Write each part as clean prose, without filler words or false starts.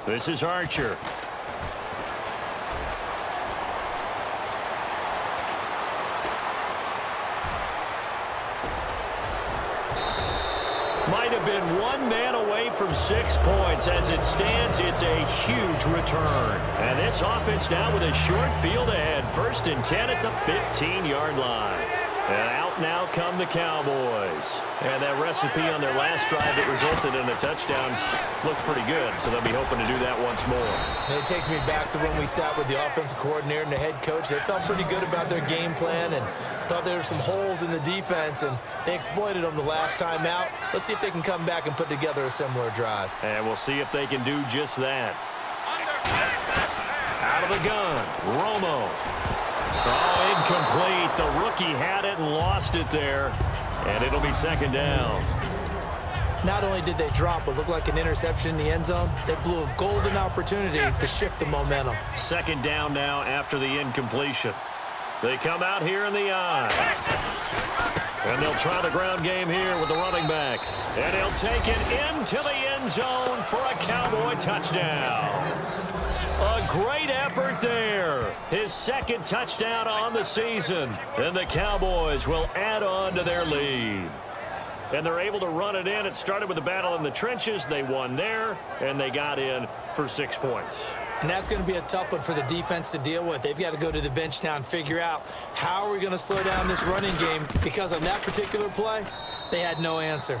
This is Archer. Might have been one man away from 6 points. As it stands, it's a huge return. And this offense now with a short field ahead. 1st and 10 at the 15-yard line. And out now come the Cowboys. And that recipe on their last drive that resulted in a touchdown looked pretty good, so they'll be hoping to do that once more. And it takes me back to when we sat with the offensive coordinator and the head coach. They felt pretty good about their game plan and thought there were some holes in the defense, and they exploited them the last time out. Let's see if they can come back and put together a similar drive. And we'll see if they can do just that. Out of the gun, Romo. Oh, incomplete. The rookie had it and lost it there. And it'll be 2nd down. Not only did they drop what looked like an interception in the end zone, they blew a golden opportunity to shift the momentum. 2nd down now after the incompletion. They come out here in the eye. And they'll try the ground game here with the running back. And he'll take it into the end zone for a Cowboy touchdown. A great effort there. His 2nd touchdown on the season. And the Cowboys will add on to their lead. And they're able to run it in. It started with a battle in the trenches. They won there, and they got in for 6 points. And that's going to be a tough one for the defense to deal with. They've got to go to the bench now and figure out how are we going to slow down this running game, because on that particular play, they had no answer.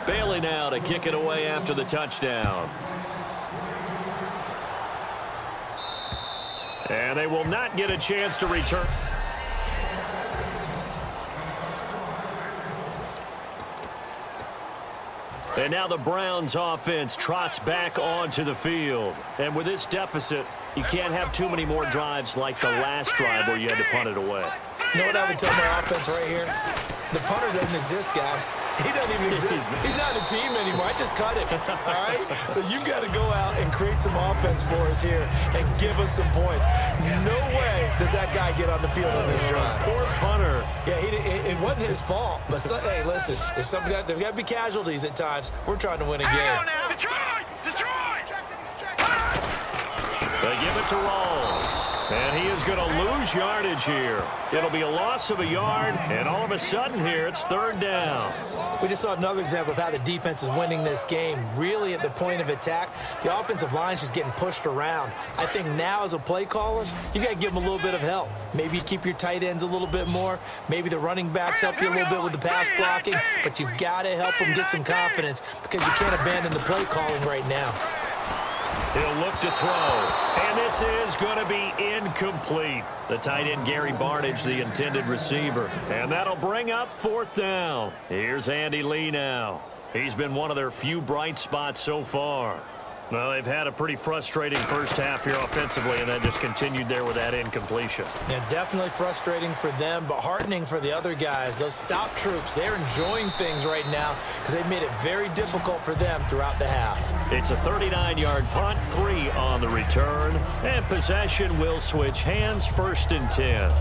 Bailey now to kick it away after the touchdown. And they will not get a chance to return. And now the Browns offense trots back onto the field. And with this deficit, you can't have too many more drives like the last drive where you had to punt it away. You know what I would tell my offense right here? The punter doesn't exist, guys. He doesn't even exist. He's not a team anymore. I just cut it, all right? So you've got to go out and create some offense for us here and give us some points. No way does that guy get on the field on this drive. Poor punter. Yeah, it wasn't his fault. But, hey, listen, there's got to be casualties at times. We're trying to win a game. They give it to Rawls. And he is going to lose yardage here. It'll be a loss of a yard, and all of a sudden here, it's 3rd down. We just saw another example of how the defense is winning this game. Really at the point of attack, the offensive line is just getting pushed around. I think now as a play caller, you got to give them a little bit of help. Maybe you keep your tight ends a little bit more. Maybe the running backs help you a little bit with the pass blocking. But you've got to help them get some confidence, because you can't abandon the play calling right now. He'll look to throw, and this is going to be incomplete. The tight end, Gary Barnidge, the intended receiver. And that'll bring up 4th down. Here's Andy Lee now. He's been one of their few bright spots so far. Well, they've had a pretty frustrating first half here offensively, and then just continued there with that incompletion. Yeah, definitely frustrating for them, but heartening for the other guys. Those stop troops, they're enjoying things right now because they've made it very difficult for them throughout the half. It's a 39-yard punt, 3 on the return, and possession will switch hands, 1st and 10.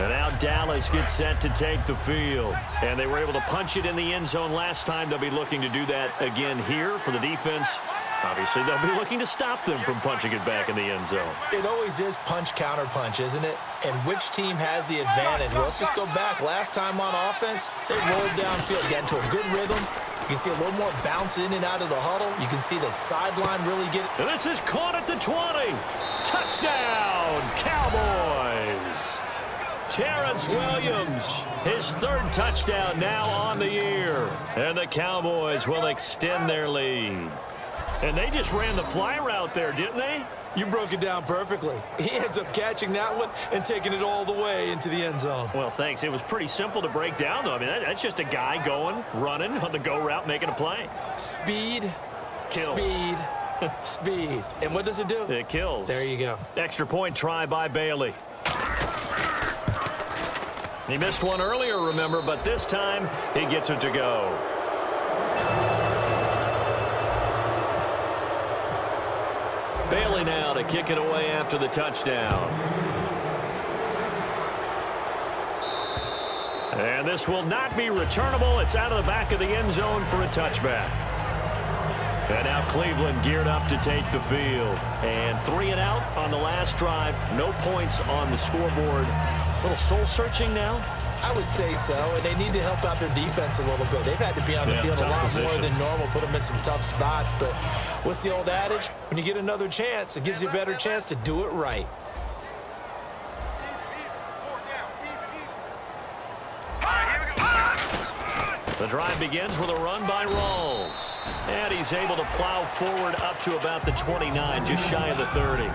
And now Dallas gets set to take the field. And they were able to punch it in the end zone last time. They'll be looking to do that again here for the defense. Obviously, they'll be looking to stop them from punching it back in the end zone. It always is punch-counter-punch, isn't it? And which team has the advantage? Well, let's just go back. Last time on offense, they rolled downfield, got into a good rhythm. You can see a little more bounce in and out of the huddle. You can see the sideline really get it. And this is caught at the 20. Touchdown, Cowboys. Terrence Williams, his 3rd touchdown now on the year. And the Cowboys will extend their lead. And they just ran the fly route there, didn't they? You broke it down perfectly. He ends up catching that one and taking it all the way into the end zone. Well, thanks. It was pretty simple to break down, though. I mean, that's just a guy going, running on the go route, making a play. Speed, kills. Speed, speed. And what does it do? It kills. There you go. Extra point try by Bailey. He missed one earlier, remember, but this time he gets it to go. Bailey now to kick it away after the touchdown. And this will not be returnable. It's out of the back of the end zone for a touchback. And now Cleveland geared up to take the field. And 3 and out on the last drive. No points on the scoreboard. A little soul-searching now? I would say so, and they need to help out their defense a little bit. They've had to be on the field a lot more than normal, put them in some tough spots. But what's the old adage? When you get another chance, it gives you a better chance to do it right. The drive begins with a run by Rawls. And he's able to plow forward up to about the 29, just shy of the 30.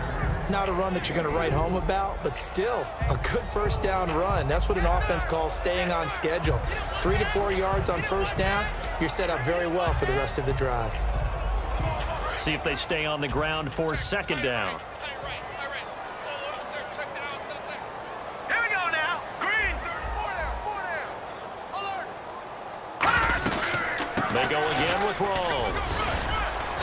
Not a run that you're going to write home about, but still a good first down run. That's what an offense calls staying on schedule. 3 to 4 yards on first down, you're set up very well for the rest of the drive. See if they stay on the ground for second down. Here we go now. Green. They go again with Rawls.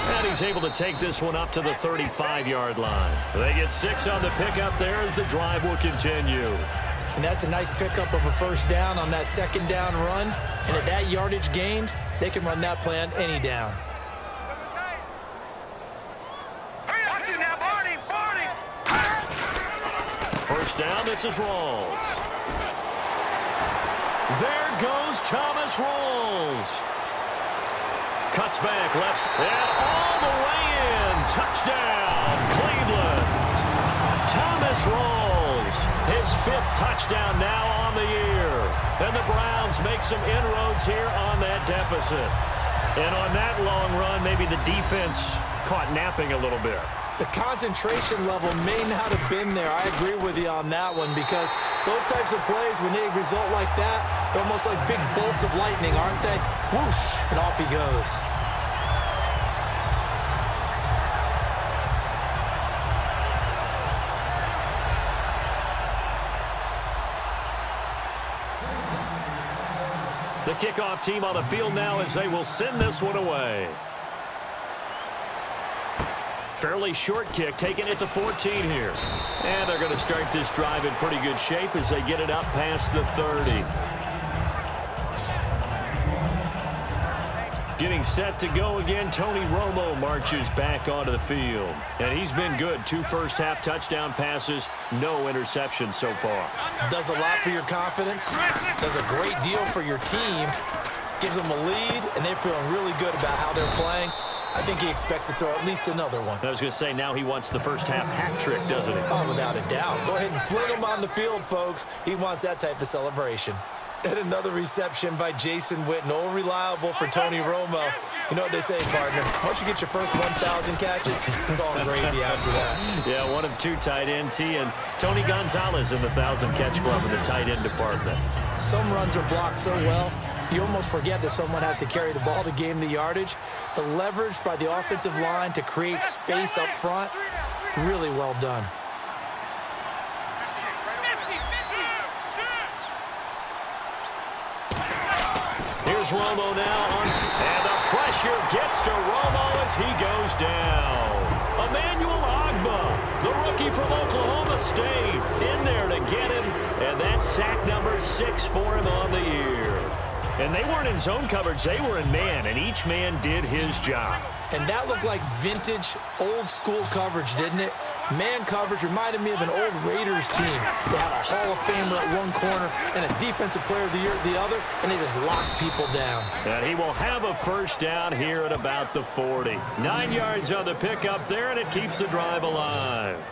And he's able to take this one up to the 35-yard line. They get 6 on the pickup there as the drive will continue. And that's a nice pickup of a first down on that second down run. And at that yardage gained, they can run that play on any down. First down, this is Rawls. There goes Thomas Rawls. Cuts back, left, and all the way in. Touchdown, Cleveland. Thomas Rawls, his 5th touchdown now on the year. And the Browns make some inroads here on that deficit. And on that long run, maybe the defense caught napping a little bit. The concentration level may not have been there. I agree with you on that one because those types of plays, when they result like that, they're almost like big bolts of lightning, aren't they? Whoosh, and off he goes. The kickoff team on the field now as they will send this one away. Fairly short kick, taking it to 14 here. And they're going to start this drive in pretty good shape as they get it up past the 30. Getting set to go again, Tony Romo marches back onto the field. And he's been good. 2 first-half touchdown passes, no interceptions so far. Does a lot for your confidence, does a great deal for your team, gives them a lead, and they're feeling really good about how they're playing. I think he expects to throw at least another one. I was going to say, now he wants the first-half hat trick, doesn't he? Oh, without a doubt. Go ahead and fling him on the field, folks. He wants that type of celebration. And another reception by Jason Witten. All reliable for Tony Romo. You know what they say, partner. Once you get your first 1,000 catches, it's all gravy after that. Yeah, one of 2 tight ends. He and Tony Gonzalez in the 1,000-catch club in the tight end department. Some runs are blocked so well, you almost forget that someone has to carry the ball to gain the yardage. The leverage by the offensive line to create space up front, really well done. Here's Romo now, and the pressure gets to Romo as he goes down. Emmanuel Ogbah, the rookie from Oklahoma State, in there to get him, and that's sack number 6 for him on the year. And they weren't in zone coverage, they were in man, and each man did his job. And that looked like vintage, old-school coverage, didn't it? Man coverage reminded me of an old Raiders team. They had a Hall of Famer at one corner and a Defensive Player of the Year at the other, and they just locked people down. And he will have a first down here at about the 40. 9 yards on the pickup there, and it keeps the drive alive.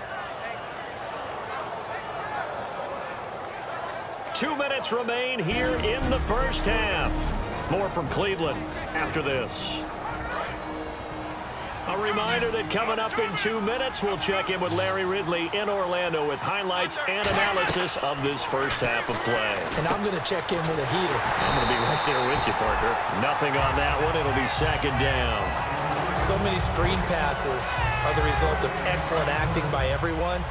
2 minutes remain here in the first half. More from Cleveland after this. A reminder that coming up in 2 minutes, we'll check in with Larry Ridley in Orlando with highlights and analysis of this first half of play. And I'm going to check in with a heater. I'm going to be right there with you, partner. Nothing on that one. It'll be second down. So many screen passes are the result of excellent acting by everyone.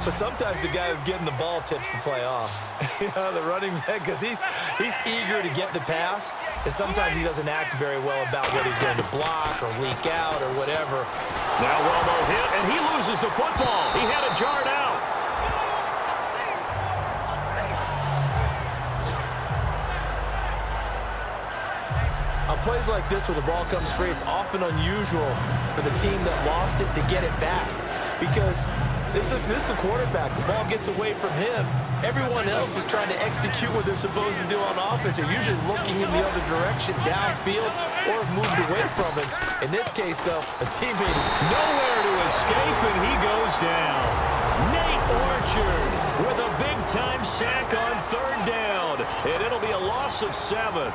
But sometimes the guy who's getting the ball tips the play off. You know, the running back, because he's eager to get the pass, and sometimes he doesn't act very well about whether he's going to block or leak out or whatever. Now Romo hit, and he loses the football. He had it jarred out. plays like this where the ball comes free, it's often unusual for the team that lost it to get it back because this is the quarterback. The ball gets away from him. Everyone else is trying to execute what they're supposed to do on offense. They're usually looking in the other direction, downfield, or have moved away from it. In this case, though, a teammate is nowhere to escape, and he goes down. Nate Orchard with a big-time sack on third down, and it'll be a loss of 7.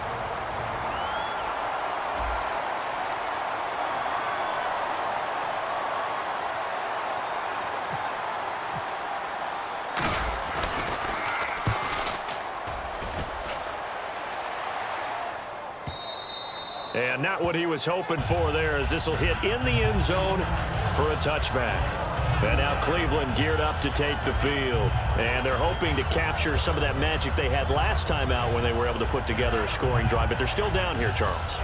And not what he was hoping for there, as this will hit in the end zone for a touchback. And now Cleveland geared up to take the field. And they're hoping to capture some of that magic they had last time out when they were able to put together a scoring drive. But they're still down here, Charles.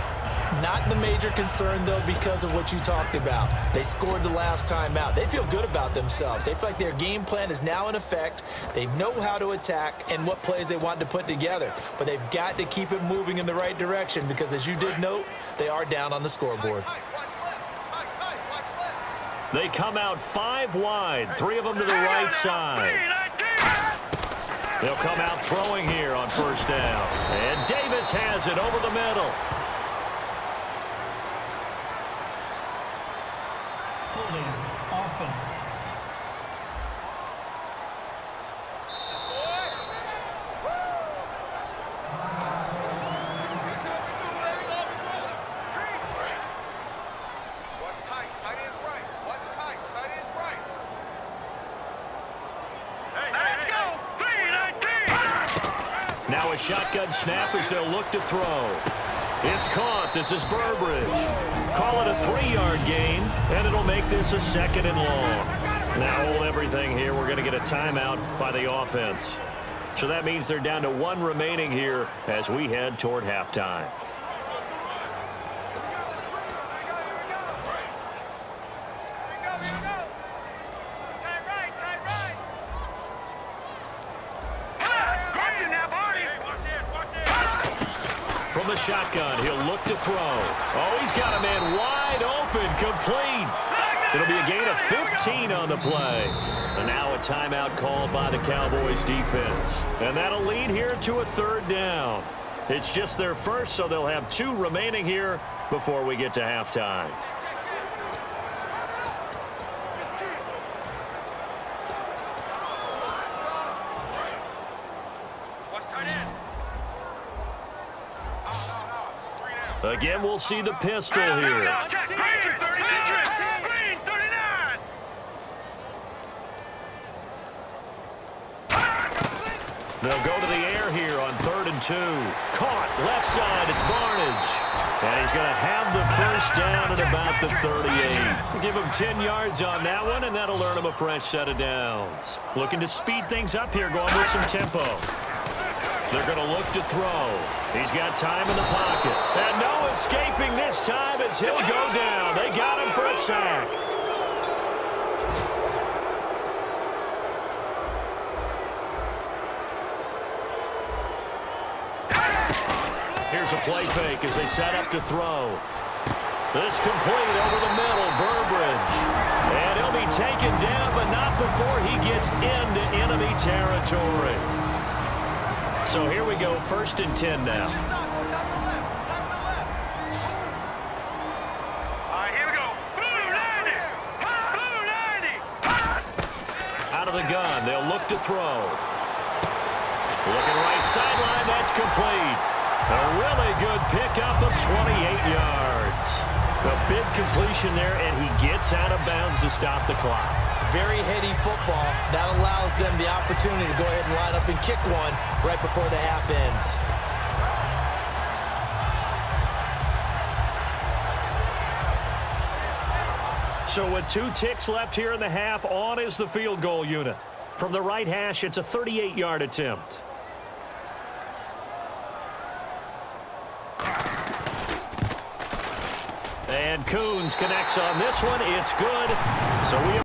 not the major concern, though, because of what you talked about. They scored the last time out. They feel good about themselves. They feel like their game plan is now in effect. They know how to attack and what plays they want to put together. But they've got to keep it moving in the right direction because, as you did note, they are down on the scoreboard. They come out 5 wide, 3 of them to the right side. They'll come out throwing here on first down. And Davis has it over the middle. Holding offense. Now a shotgun snap as they'll look to throw. It's caught. This is Burbridge. Call it a 3-yard gain, and it'll make this a 2nd and long. Now hold everything here. We're going to get a timeout by the offense. So that means they're down to 1 remaining here as we head toward halftime. From the shotgun, he'll look to throw. Oh, he's got a man wide open, complete. It'll be a gain of 15 on the play. And now a timeout called by the Cowboys defense. And that'll lead here to a 3rd down. It's just their first, so they'll have 2 remaining here before we get to halftime. Again, we'll see the pistol here. They'll go to the air here on 3rd and 2. Caught left side. It's Barnage. And he's going to have the first down at about the 38. Give him 10 yards on that one, and that'll earn him a fresh set of downs. Looking to speed things up here, going with some tempo. They're going to look to throw. He's got time in the pocket. And no escaping this time as he'll go down. They got him for a sack. Here's a play fake as they set up to throw. This complete over the middle, Burbridge. And he'll be taken down, but not before he gets into enemy territory. So here we go, 1st and 10 now. All right, here we go. Blue 90. Blue 90. Out of the gun, they'll look to throw. Looking right sideline, that's complete. A really good pickup of 28 yards. A big completion there, and he gets out of bounds to stop the clock. Very heady football. That allows them the opportunity to go ahead and line up and kick one right before the half ends. So with 2 ticks left here in the half, on is the field goal unit. From the right hash, it's a 38-yard attempt. And Coons connects on this one. It's good. So we